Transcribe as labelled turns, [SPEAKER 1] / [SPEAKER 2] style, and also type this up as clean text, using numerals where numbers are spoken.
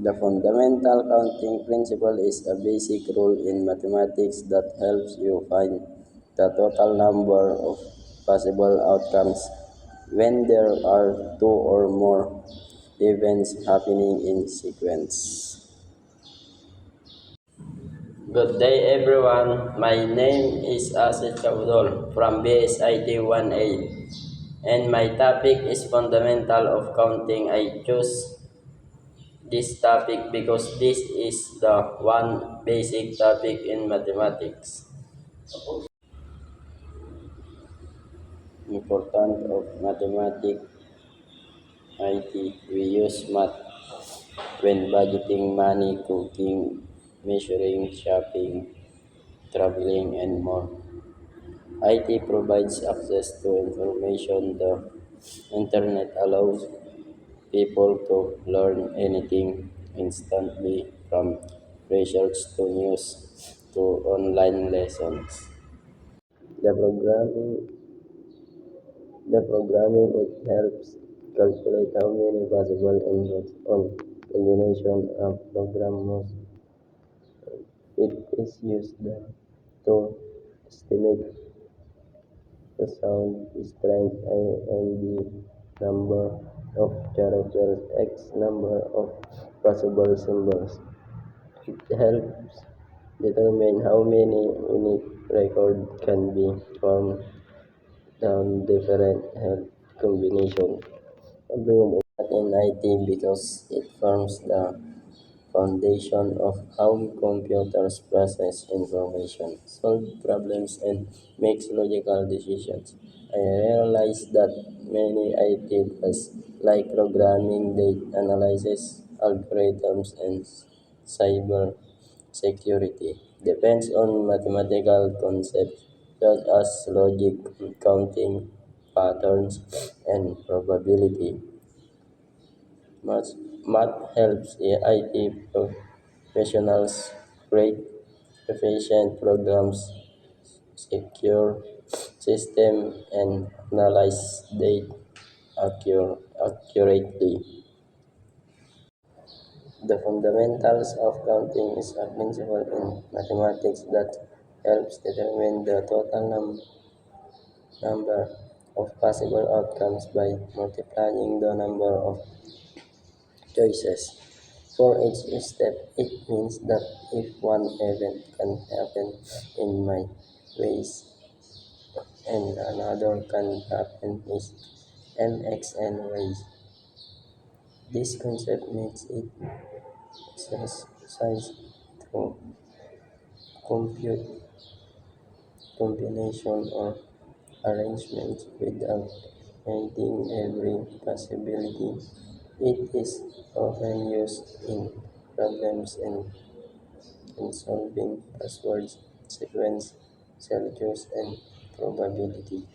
[SPEAKER 1] The fundamental counting principle is a basic rule in mathematics that helps you find the total number of possible outcomes when there are two or more events happening in sequence. Good day everyone, my name is Asit Kaudol from BSIT 1A and my topic is fundamental of counting. I choose this topic because this is the one basic topic in mathematics. Important of mathematics IT. We use math when budgeting money, cooking, measuring, shopping, traveling, and more. IT provides access to information. The internet allows people to learn anything instantly from research to news to online lessons. The programming the programming it helps calculate how many possible inputs on combination of programs. It is used to estimate the sound strength and the number of characters, X number of possible symbols. It helps determine how many unique records can be formed from different health combinations. Bloom in IT because it forms the foundation of how computers process information, solve problems, and make logical decisions. I realized that many IT tasks like programming, data analysis, algorithms, and cyber security depends on mathematical concepts such as logic, counting, patterns, and probability. Math, math helps IT professionals create efficient programs, secure systems, and analyze data accurately. The fundamentals of counting is a principle in mathematics that helps determine the total number of possible outcomes by multiplying the number of choices. For each step, it means that if one event can happen in my ways and another can happen in mxn ways, this concept makes it exercise to compute combination or arrangement without hiding every possibility. It is often used in problems in solving passwords, sequence, Celsius, and probability.